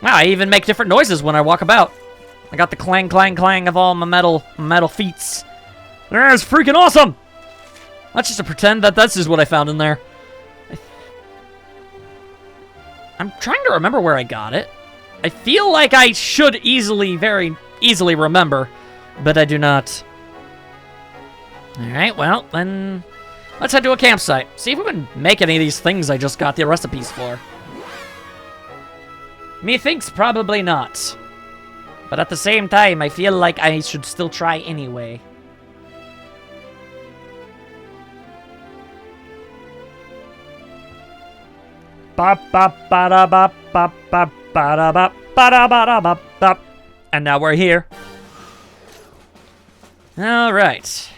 Wow, I even make different noises when I walk about. I got the clang, clang, clang of all my metal feats. That's freaking awesome! Let's just pretend that this is what I found in there. I'm trying to remember where I got it. I feel like I should very easily remember, but I do not. Alright, well, then let's head to a campsite. See if we can make any of these things I just got the recipes for. Methinks probably not. But at the same time, I feel like I should still try anyway. And now we're here. Alright.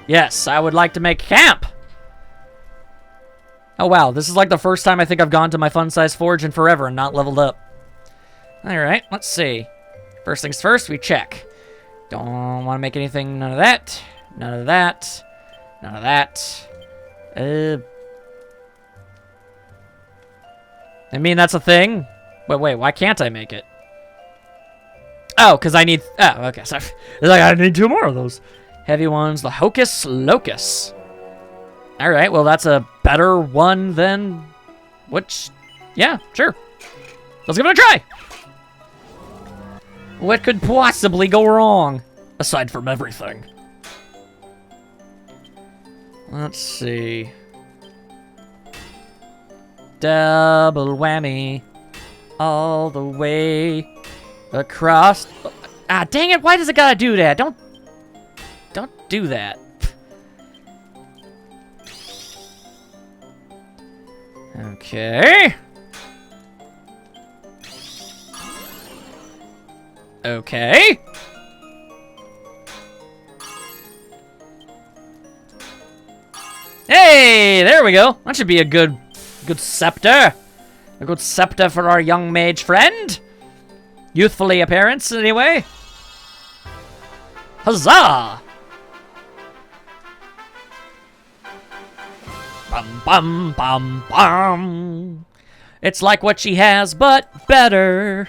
Yes, I would like to make camp. Oh wow, this is like the first time I think I've gone to my fun-size forge in forever and not leveled up. Alright, let's see. First things first, we check. Don't want to make anything, none of that. None of that. None of that. I mean, that's a thing. Wait, why can't I make it? Oh, because I need... Oh, okay, sorry. It's like, I need 2 more of those. Heavy ones, the Hocus Locus. Alright, well, that's a better one than... Which... Yeah, sure. Let's give it a try! What could possibly go wrong? Aside from everything. Let's see... Double whammy. All the way across. Ah, dang it, why does it gotta do that? Don't do that. Okay. Okay. Hey, there we go. That should be a good scepter. A good scepter for our young mage friend. Youthfully appearance, anyway. Huzzah! Bum, bum, bum, bum. It's like what she has, but better.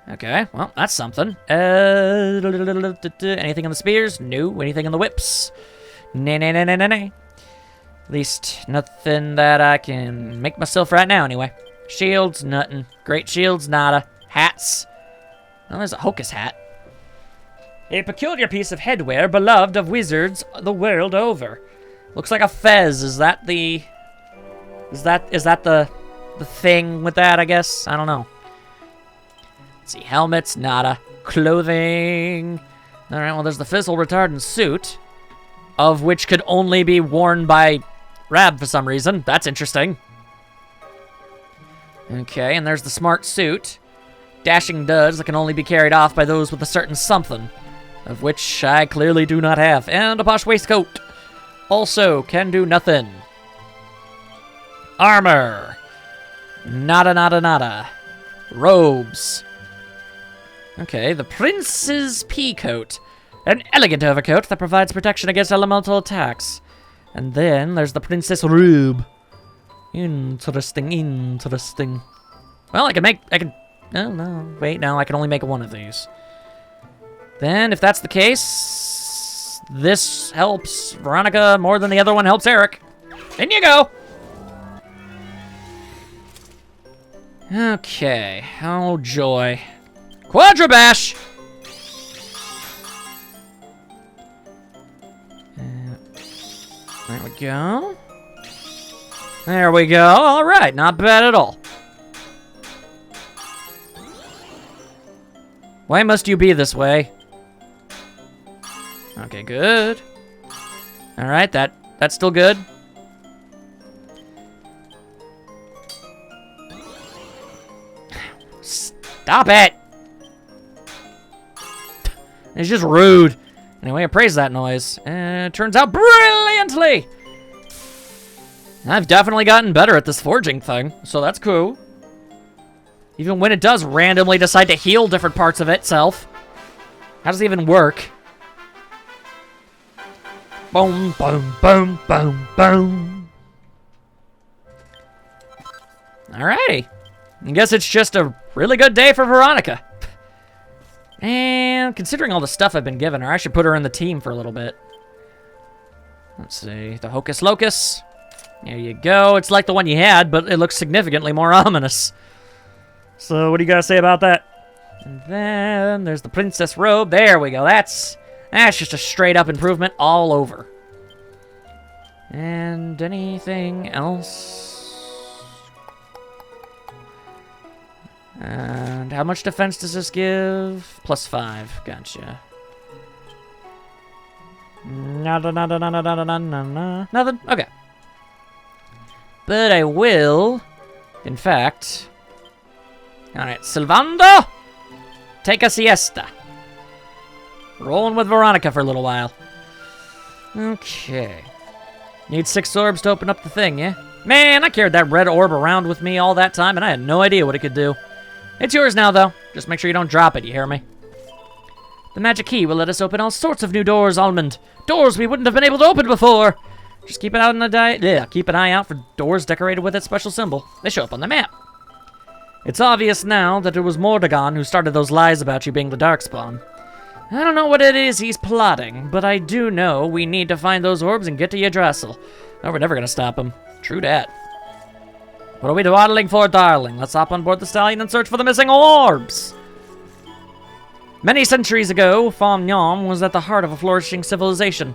Okay, well, that's something. Anything in the spears? No. Anything in the whips? Nay. At least nothing that I can make myself right now, anyway. Shields, nothing. Great shields, nada. Hats. Well, there's a Hocus hat. A peculiar piece of headwear beloved of wizards the world over. Looks like a fez. Is that the... Is that the thing with that, I guess? I don't know. Let's see. Helmets, nada. Clothing. Alright, well, there's the fizzle retardant suit. Of which could only be worn by Rab for some reason. That's interesting. Okay, and there's the smart suit. Dashing duds that can only be carried off by those with a certain something. Of which I clearly do not have. And a posh waistcoat. Also, can do nothing. Armor. Nada. Robes. Okay, the Prince's Pea Coat. An elegant overcoat that provides protection against elemental attacks. And then there's the Princess Robe. Interesting. Well, I can... No, wait, no, I can only make one of these. Then, if that's the case, this helps Veronica more than the other one helps Eric. In you go! Okay, oh joy. Quadrabash! There we go. There we go. All right, not bad at all. Why must you be this way? Okay, good. All right, that's still good. Stop it! It's just rude. Anyway, I praise that noise. And it turns out brilliantly! I've definitely gotten better at this forging thing, so that's cool. Even when it does randomly decide to heal different parts of itself. How does it even work? Boom, boom, boom, boom, boom. Alrighty. I guess it's just a really good day for Veronica. And considering all the stuff I've been giving her, I should put her in the team for a little bit. Let's see, the Hocus Locus. There you go. It's like the one you had, but it looks significantly more ominous. So what do you guys say about that? And then there's the Princess Robe. There we go. That's just a straight up improvement all over. And anything else? And how much defense does this give? +5. Gotcha. Nothing? Okay. But I will, in fact... Alright, Silvando! Take a siesta. Rolling with Veronica for a little while. Okay. Need 6 orbs to open up the thing, yeah? Man, I carried that red orb around with me all that time, and I had no idea what it could do. It's yours now, though. Just make sure you don't drop it, you hear me? The magic key will let us open all sorts of new doors, Almond. Doors we wouldn't have been able to open before. Just keep it out in the keep an eye out for doors decorated with its special symbol. They show up on the map. It's obvious now that it was Mordegon who started those lies about you being the Darkspawn. I don't know what it is he's plotting, but I do know we need to find those orbs and get to Yggdrasil. No, we're never gonna stop him. True dat. What are we dawdling for, darling? Let's hop on board the stallion and search for the missing orbs. Many centuries ago, Fom Nyom was at the heart of a flourishing civilization.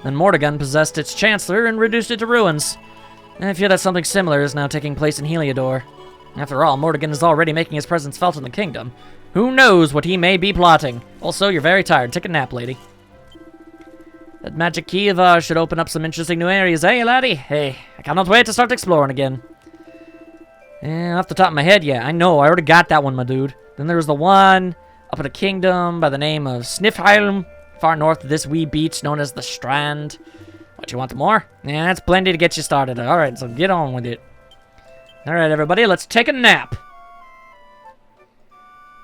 Then Mordegon possessed its chancellor and reduced it to ruins. I fear that something similar is now taking place in Heliodor. After all, Mordegon is already making his presence felt in the kingdom. Who knows what he may be plotting? Also, you're very tired. Take a nap, lady. That magic key of ours should open up some interesting new areas, eh, laddie? Hey, I cannot wait to start exploring again. Off the top of my head, yeah, I know. I already got that one, my dude. Then there was the one up in a kingdom by the name of Snifheim, far north of this wee beach known as the Strand. What, you want more? Yeah, that's plenty to get you started. Alright, so get on with it. Alright, everybody, let's take a nap.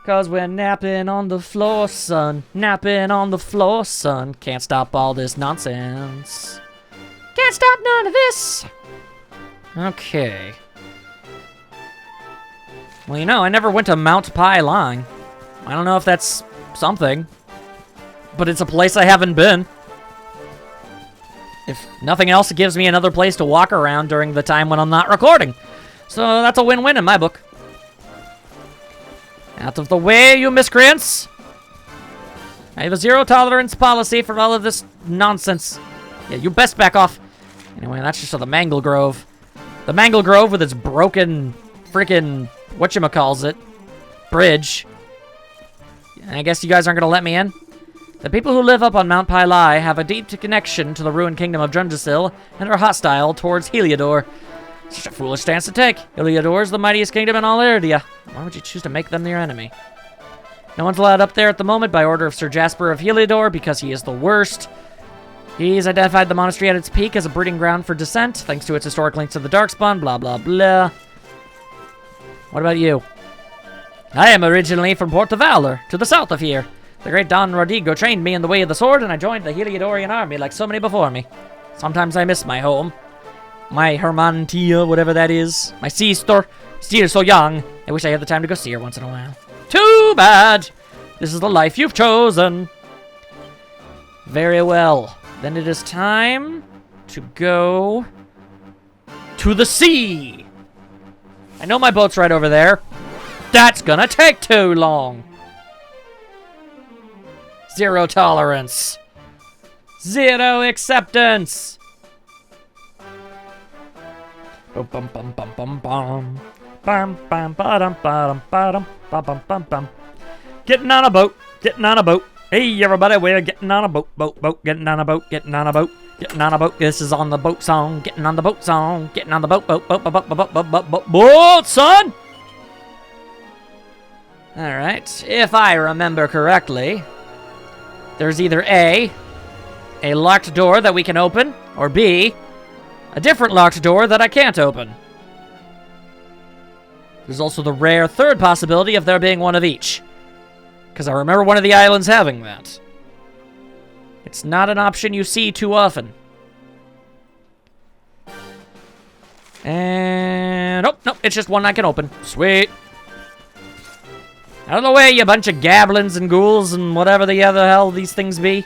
'Cause we're napping on the floor, son. Napping on the floor, son. Can't stop all this nonsense. Can't stop none of this. Okay. Well, you know, I never went to Mount Pai Lang. I don't know if that's something, but it's a place I haven't been. If nothing else, it gives me another place to walk around during the time when I'm not recording. So that's a win-win in my book. Out of the way, you miscreants! I have a zero-tolerance policy for all of this nonsense. Yeah, you best back off. Anyway, that's just for the Mangle Grove. The Mangle Grove with its broken freaking whatchamacallit bridge. I guess you guys aren't gonna let me in? The people who live up on Mount Pai Lai have a deep connection to the ruined kingdom of Drundasil and are hostile towards Heliodor. Such a foolish stance to take. Heliodor is the mightiest kingdom in all Erdia. Why would you choose to make them their enemy? No one's allowed up there at the moment by order of Sir Jasper of Heliodor because he is the worst. He's identified the monastery at its peak as a breeding ground for dissent, thanks to its historic links to the Darkspawn, blah blah blah. What about you? I am originally from Port of Valor, to the south of here. The great Don Rodrigo trained me in the way of the sword, and I joined the Heliodorian army like so many before me. Sometimes I miss my home. My Hermantia, whatever that is. My sister. Still so young. I wish I had the time to go see her once in a while. Too bad. This is the life you've chosen. Very well. Then it is time to go to the sea. I know my boat's right over there. That's gonna take too long. Zero tolerance. Zero acceptance. Bum bum bum bum bum bum. Bum bum bum bum bum bum bum bum. Getting on a boat. Getting on a boat. Hey everybody, we're getting on a boat, getting on a boat, getting on a boat, getting on a boat. This is on the boat song, getting on the boat song, getting on the boat, boat, son. All right, if I remember correctly, there's either A, locked door that we can open, or B, a different locked door that I can't open. There's also the rare third possibility of there being one of each. Because I remember one of the islands having that. It's not an option you see too often. And And, oh, no, it's just one I can open. Sweet. Out of the way, you bunch of goblins and ghouls and whatever the other hell these things be.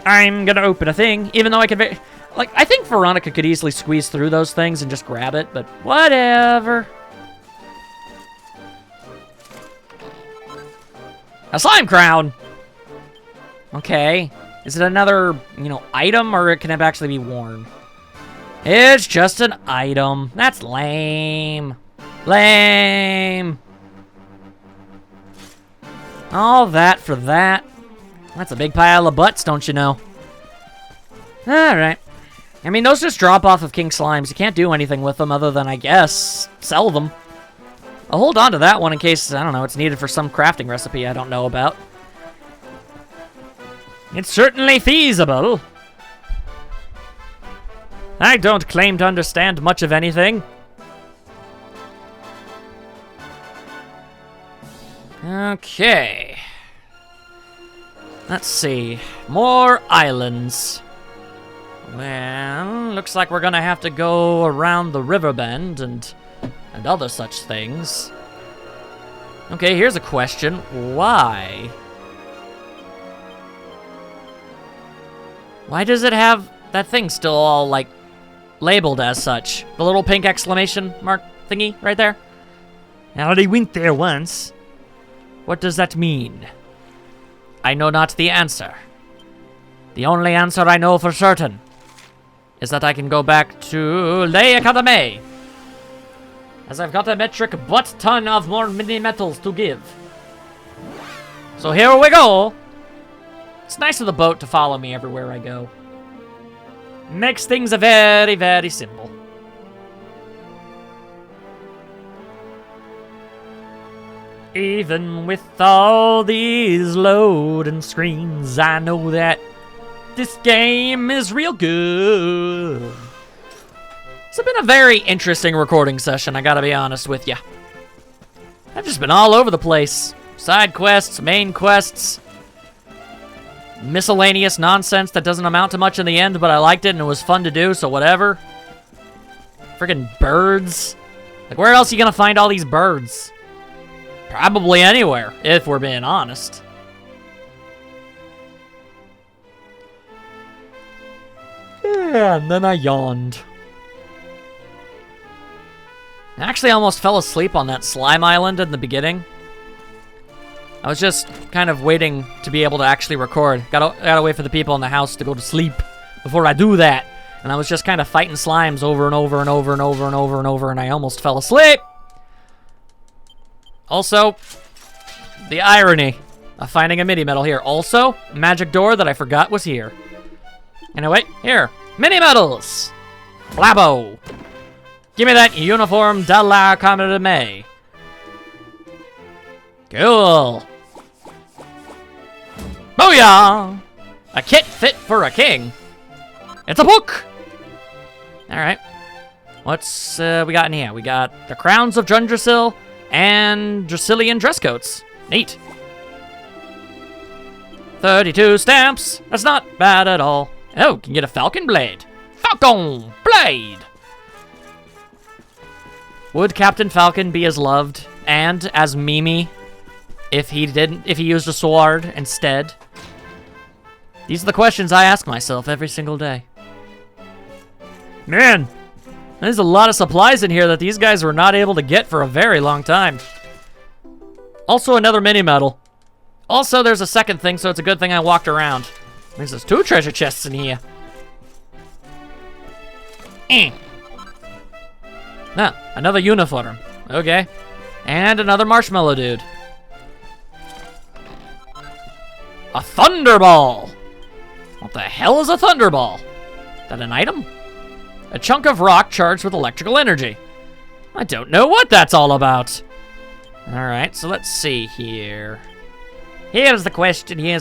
I'm gonna open a thing, even though I can like, I think Veronica could easily squeeze through those things and just grab it, but whatever. A slime crown! Okay. Is it another, you know, item, or can it actually be worn? It's just an item. That's lame. Lame. All that for that. That's a big pile of butts, don't you know? Alright. I mean, those just drop off of King Slimes. You can't do anything with them other than, I guess, sell them. I'll hold on to that one in case, I don't know, it's needed for some crafting recipe I don't know about. It's certainly feasible. I don't claim to understand much of anything. Okay. Let's see. More islands. Well, looks like we're gonna have to go around the river bend and other such things. Okay, here's a question. Why? Why does it have that thing still all, like, labeled as such? The little pink exclamation mark thingy right there? I already went there once. What does that mean? I know not the answer. The only answer I know for certain is that I can go back to Le Academy, as I've got a metric butt-ton of more mini-metals to give. So here we go. It's nice of the boat to follow me everywhere I go. Makes things a very, very simple. Even with all these loading screens, I know that this game is real good. It's been a very interesting recording session, I gotta be honest with you. I've just been all over the place. Side quests, main quests, miscellaneous nonsense that doesn't amount to much in the end, but I liked it and it was fun to do, so whatever. Friggin' birds. Like, where else are you gonna find all these birds? Probably anywhere, if we're being honest. Yeah, and then I yawned. I actually almost fell asleep on that slime island in the beginning. I was just kind of waiting to be able to actually record. Gotta wait for the people in the house to go to sleep before I do that. And I was just kind of fighting slimes over and over and over and over and over and over, and I almost fell asleep. Also, the irony of finding a mini-metal here. Also, magic door that I forgot was here. Anyway, here. Mini-metals! Blabo! Give me that uniform de la Academy. Cool. Booyah! A kit fit for a king. It's a book! Alright. What's we got in here? We got the crowns of Drundrasil and Dracilian dress coats. Neat. 32 stamps. That's not bad at all. Oh, can get a falcon blade. Falcon blade! Would Captain Falcon be as loved and as Mimi if he used a sword instead? These are the questions I ask myself every single day. Man, there's a lot of supplies in here that these guys were not able to get for a very long time. Also, another mini-medal. Also, there's a second thing, so it's a good thing I walked around. There's 2 treasure chests in here. Ah, another uniform. Okay. And another marshmallow dude. A thunderball! What the hell is a thunderball? Is that an item? A chunk of rock charged with electrical energy. I don't know what that's all about. Alright, so let's see here. Here's the question here.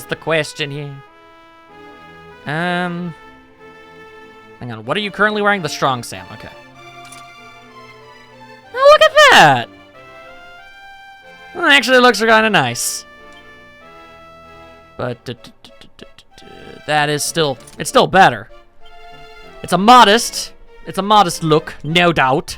Hang on, what are you currently wearing? The strong Sam, okay. Oh, look at that! Well, actually, it looks kind of nice. But that is it's still better. It's a modest look, no doubt.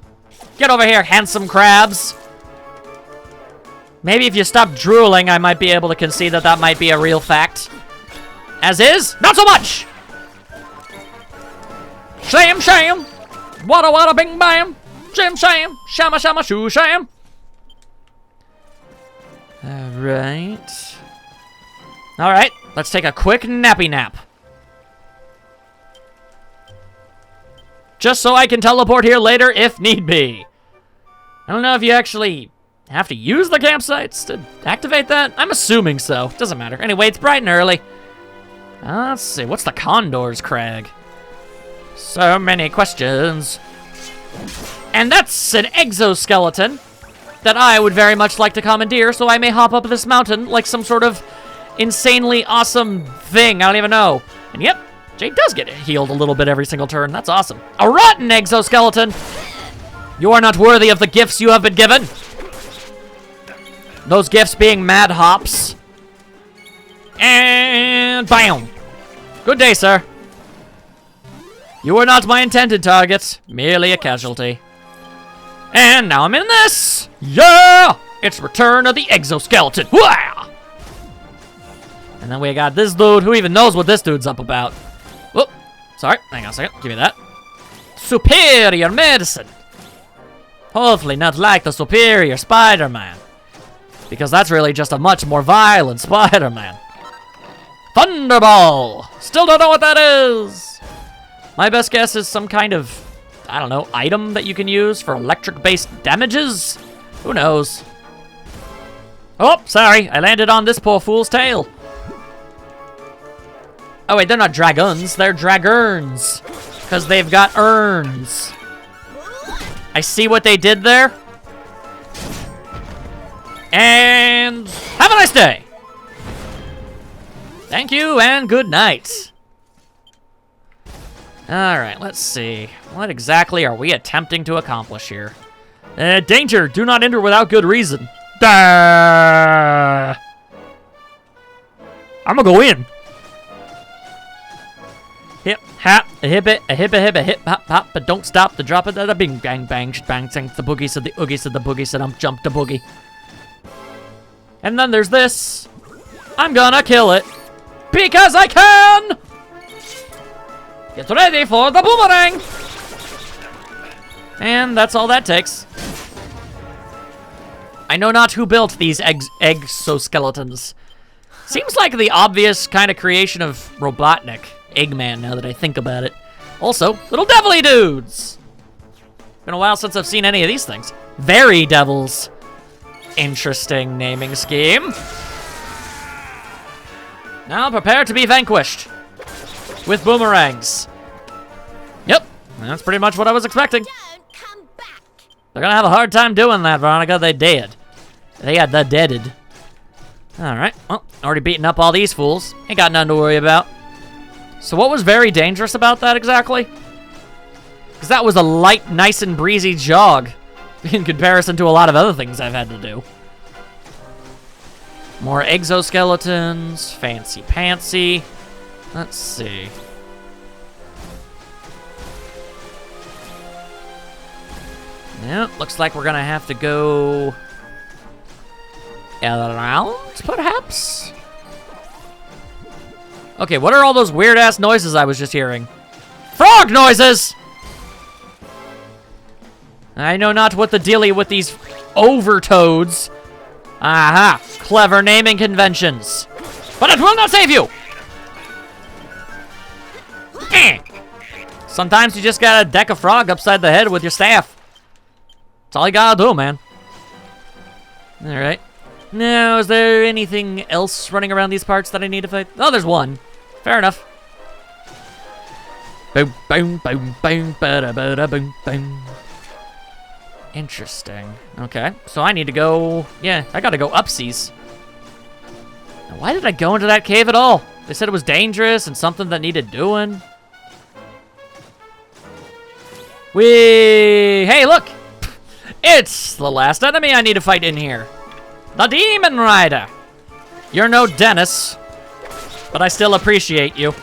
Get over here, handsome crabs. Maybe if you stop drooling, I might be able to concede that that might be a real fact. As is, not so much! Sham, sham! Wada, wada, bing, bam! Sham, sham! Shama, shama, shoo, sham! Alright. Alright, let's take a quick nappy nap. Just so I can teleport here later if need be. I don't know if you actually have to use the campsites to activate that. I'm assuming so. Doesn't matter. Anyway, it's bright and early. Let's see. What's the Condor's Crag? So many questions. And that's an exoskeleton that I would very much like to commandeer, so I may hop up this mountain like some sort of insanely awesome thing. I don't even know. And yep, Jade does get healed a little bit every single turn. That's awesome. A rotten exoskeleton! You are not worthy of the gifts you have been given. Those gifts being mad hops. And bam! Good day, sir. You were not my intended target, merely a casualty. And now I'm in this! Yeah! It's Return of the Exoskeleton! Wah! And then we got this dude. Who even knows what this dude's up about? Whoop. Sorry. Hang on a second. Give me that. Superior medicine. Hopefully not like the Superior Spider-Man. Because that's really just a much more violent Spider-Man. Thunderball! Still don't know what that is! My best guess is some kind of, I don't know, item that you can use for electric-based damages? Who knows? Oh, sorry. I landed on this poor fool's tail. Oh, wait, they're not dragons. They're dragurns. Because they've got urns. I see what they did there. And have a nice day. Thank you and good night. Alright, let's see. What exactly are we attempting to accomplish here? Danger! Do not enter without good reason. I'm gonna go in. Hip, hop, a hip it, a hip, a hip, a hip, hop, hop, but don't stop the drop it, the bing, bang, bang, bang, bang, the boogie said the oogie said the boogie said I'm jump the boogie. And then there's this. I'm gonna kill it. Because I can! Get ready for the boomerang! And that's all that takes. I know not who built these exoskeletons. Seems like the obvious kind of creation of Robotnik. Eggman, now that I think about it. Also, little devilly dudes! Been a while since I've seen any of these things. Very devils. Interesting naming scheme. Now prepare to be vanquished. With boomerangs. Yep, that's pretty much what I was expecting. Don't come back. They're gonna have a hard time doing that, Veronica. They did. They got the deaded. Alright, well, already beaten up all these fools. Ain't got nothing to worry about. So what was very dangerous about that exactly? Because that was a light, nice and breezy jog in comparison to a lot of other things I've had to do. More exoskeletons, fancy pantsy. Let's see. Yeah, looks like we're gonna have to go around, perhaps? Okay, what are all those weird-ass noises I was just hearing? Frog noises! I know not what the dealie with these overtoads. Aha! Clever naming conventions. But it will not save you! Sometimes you just gotta deck a frog upside the head with your staff. That's all you gotta do, man. Alright. Now, is there anything else running around these parts that I need to fight? Oh, there's one. Fair enough. Boom, boom, boom, boom, ba-da, ba-da, boom, boom. Interesting. Okay, so I need to go... Yeah, I gotta go upseas. Now, why did I go into that cave at all? They said it was dangerous and something that needed doing. Hey, look! It's the last enemy I need to fight in here. The Demon Rider. You're no Dennis, but I still appreciate you.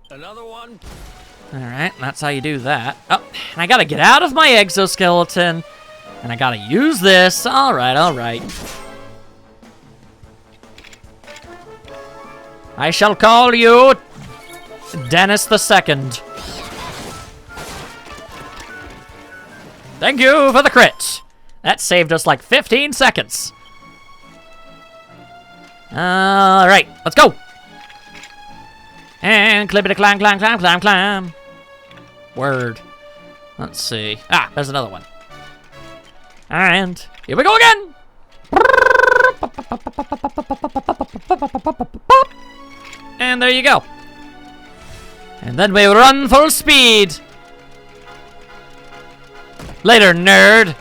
Another one? Alright, that's how you do that. Oh, and I gotta get out of my exoskeleton. And I gotta use this. Alright, alright. I shall call you Dennis the Second. Thank you for the crit. That saved us like 15 seconds. Alright, let's go. And clippity climb, climb, climb, climb, climb. Word. Let's see. Ah, there's another one. And here we go again. And there you go. And then we run full speed. Later, nerd.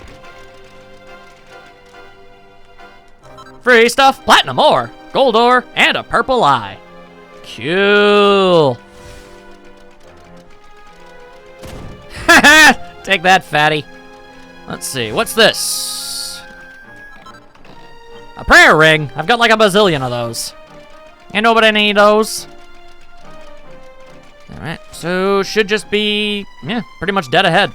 Free stuff, platinum ore, gold ore, and a purple eye. Cool. Take that, fatty. Let's see, what's this? A prayer ring. I've got like a bazillion of those. Ain't nobody need those. Alright, so should just be, yeah, pretty much dead ahead.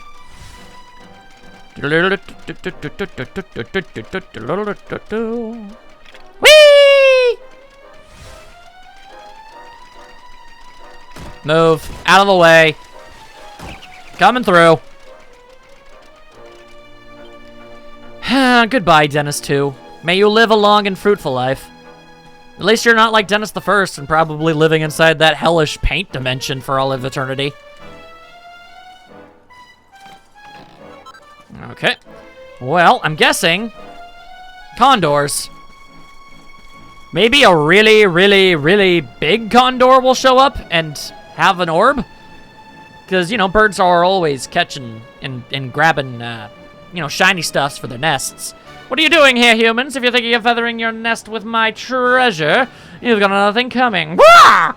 Whee! Move. Out of the way. Coming through. Goodbye, Dennis 2. May you live a long and fruitful life. At least you're not like Dennis the First and probably living inside that hellish paint dimension for all of eternity. Okay. Well, I'm guessing condors. Maybe a really, really, really big condor will show up and have an orb. Because, you know, birds are always catching and grabbing, you know, shiny stuffs for their nests. What are you doing here, humans? If you're thinking of feathering your nest with my treasure, you've got another thing coming. Wah!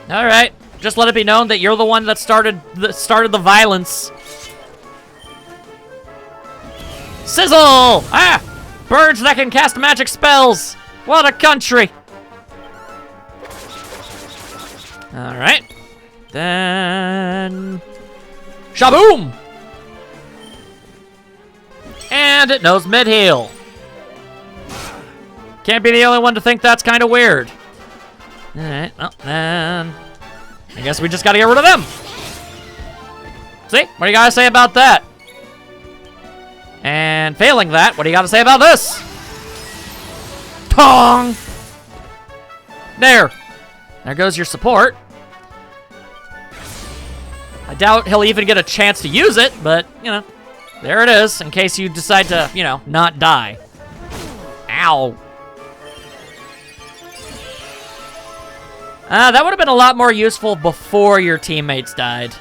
All right. Just let it be known that you're the one that started the violence. Sizzle! Ah! Birds that can cast magic spells! What a country! Alright. Then... Shaboom! And it knows mid-heal. Can't be the only one to think that's kind of weird. Alright, well, then... I guess we just gotta get rid of them! See? What do you gotta say about that? And failing that, what do you got to say about this? Tong! There. There goes your support. I doubt he'll even get a chance to use it, but, you know, there it is, in case you decide to, you know, not die. Ow. That would have been a lot more useful before your teammates died.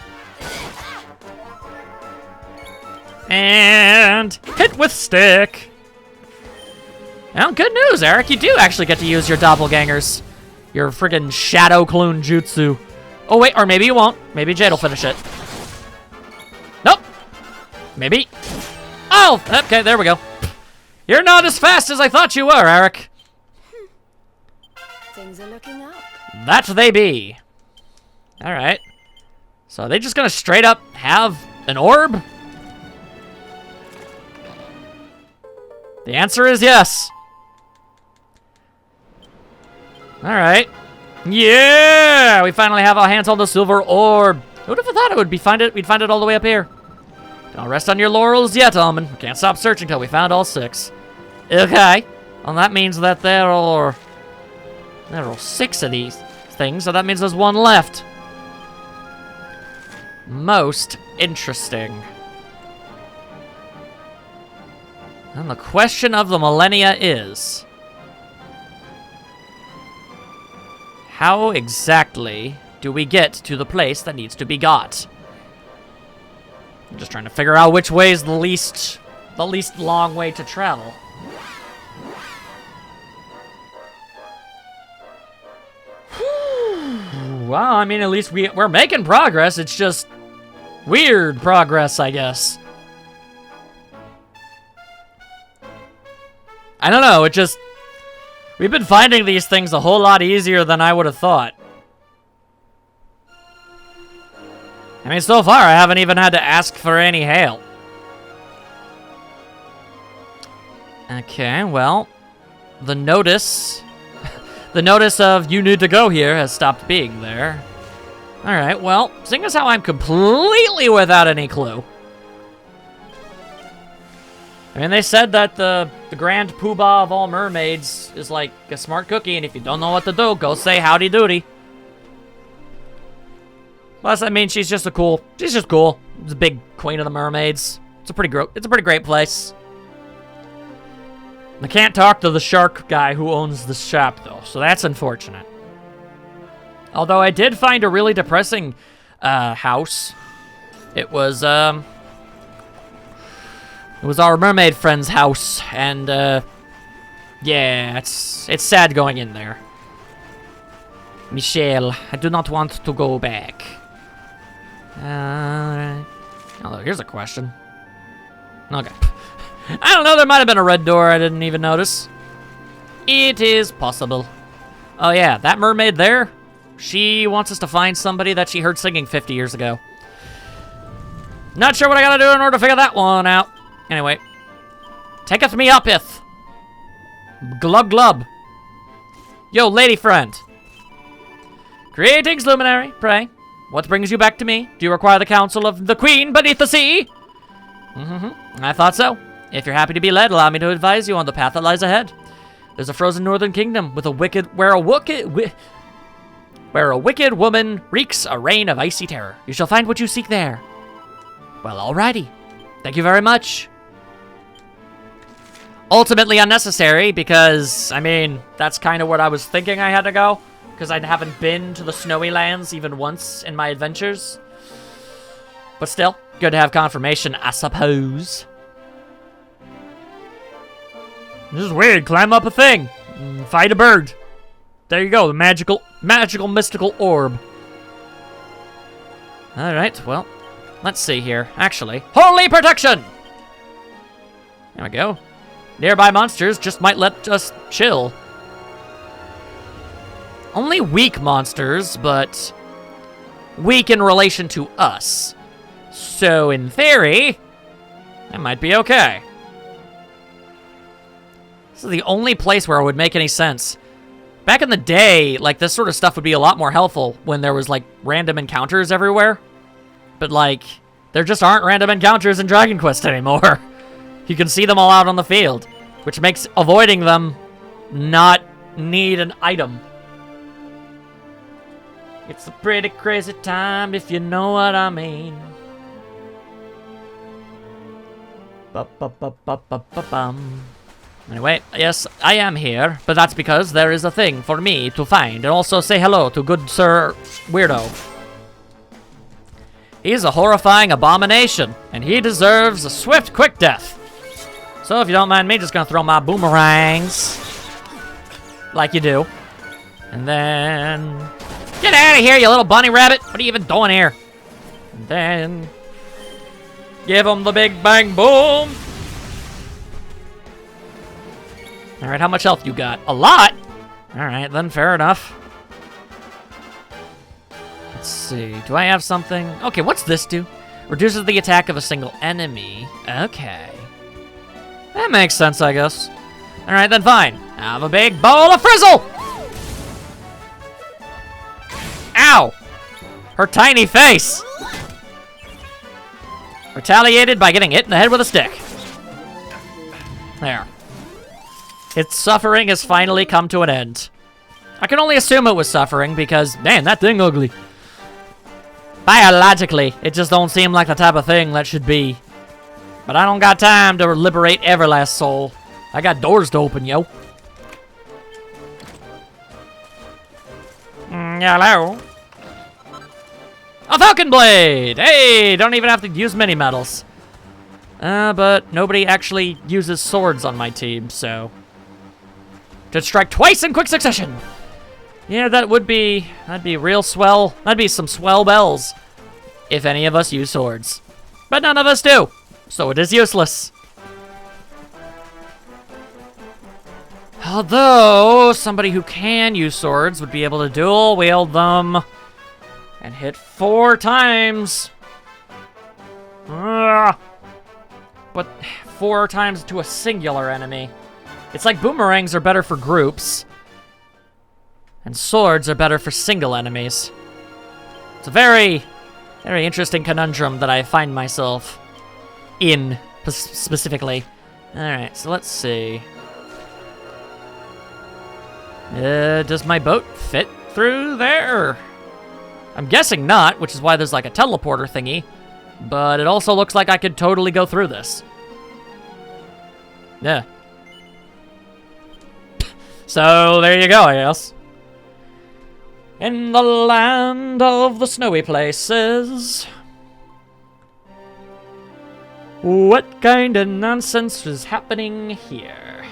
And hit with stick. Well, good news, Eric. You do actually get to use your doppelgangers. Your friggin' shadow clone jutsu. Oh, wait, or maybe you won't. Maybe Jade will finish it. Nope. Maybe. Oh, okay, there we go. You're not as fast as I thought you were, Eric. Things are looking up. That they be. All right. So are they just gonna straight up have an orb? The answer is yes. All right. Yeah, we finally have our hands on the silver orb. Who'd have thought we'd find it all the way up here? Don't rest on your laurels yet, Almond. We can't stop searching till we found all 6. Okay. Well, that means that there are 6 of these things, so that means there's 1 left. Most interesting. And the question of the millennia is, how exactly do we get to the place that needs to be got? I'm just trying to figure out which way is the least long way to travel. Well, I mean, at least we're making progress. It's just weird progress, I guess. I don't know, it just... We've been finding these things a whole lot easier than I would have thought. I mean, so far, I haven't even had to ask for any hail. Okay, well, the notice... the notice of you need to go here has stopped being there. Alright, well, seeing as how I'm completely without any clue. I mean, they said that the grand poobah of all mermaids is like a smart cookie, and if you don't know what to do, go say howdy doody. Plus, I mean, she's just cool. She's a big queen of the mermaids. It's a pretty great place. I can't talk to the shark guy who owns the shop, though, so that's unfortunate. Although I did find a really depressing house. It was our mermaid friend's house, and yeah, it's sad going in there. Michelle, I do not want to go back. Oh, here's a question. Okay. I don't know, there might have been a red door I didn't even notice. It is possible. Oh yeah, that mermaid there, she wants us to find somebody that she heard singing 50 years ago. Not sure what I gotta do in order to figure that one out. Anyway. Taketh me upeth. Glub glub. Yo, lady friend. Greetings, luminary, pray. What brings you back to me? Do you require the counsel of the queen beneath the sea? I thought so. If you're happy to be led, allow me to advise you on the path that lies ahead. There's a frozen northern kingdom with where a wicked woman wreaks a reign of icy terror. You shall find what you seek there. Well, alrighty. Thank you very much. Ultimately unnecessary because, I mean, that's kind of what I was thinking I had to go. Because I haven't been to the snowy lands even once in my adventures. But still, good to have confirmation, I suppose. This is weird. Climb up a thing. Fight a bird. There you go. The magical, mystical orb. Alright, well, let's see here. Actually, holy protection! There we go. Nearby monsters just might let us chill. Only weak monsters, but weak in relation to us. So, in theory, that might be okay. This is the only place where it would make any sense. Back in the day, like, this sort of stuff would be a lot more helpful when there was, like, random encounters everywhere. But, like, there just aren't random encounters in Dragon Quest anymore. You can see them all out on the field, which makes avoiding them not need an item. It's a pretty crazy time, if you know what I mean. Ba-ba-ba-ba-ba-ba-bum. Anyway, yes, I am here, but that's because there is a thing for me to find, and also say hello to good Sir Weirdo. He's a horrifying abomination, and he deserves a swift, quick death. So if you don't mind me, just gonna throw my boomerangs. Like you do. And then... Get out of here, you little bunny rabbit! What are you even doing here? And then... Give him the big bang boom! Alright, how much health you got? A lot? Alright, then fair enough. Let's see, do I have something? Okay, what's this do? Reduces the attack of a single enemy. Okay. That makes sense, I guess. Alright, then fine. Have a big bowl of frizzle! Ow! Her tiny face! Retaliated by getting hit in the head with a stick. There. Its suffering has finally come to an end. I can only assume it was suffering because, man, that thing ugly. Biologically, it just don't seem like the type of thing that should be. But I don't got time to liberate every last soul. I got doors to open, yo. Hello. A Falcon Blade! Hey, don't even have to use mini metals. But nobody actually uses swords on my team, so... To strike twice in quick succession! Yeah, that'd be real swell. That'd be some swell bells. If any of us use swords. But none of us do. So it is useless. Although, somebody who can use swords would be able to dual wield them. And hit 4 times. Ugh. But 4 times to a singular enemy. It's like boomerangs are better for groups. And swords are better for single enemies. It's a very, very interesting conundrum that I find myself in, specifically. Alright, so let's see. Does my boat fit through there? I'm guessing not, which is why there's like a teleporter thingy. But it also looks like I could totally go through this. Yeah. So, there you go, I guess. In the land of the snowy places. What kind of nonsense is happening here?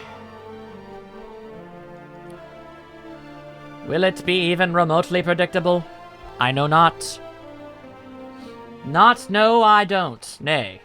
Will it be even remotely predictable? I know not. Not, no, I don't. Nay.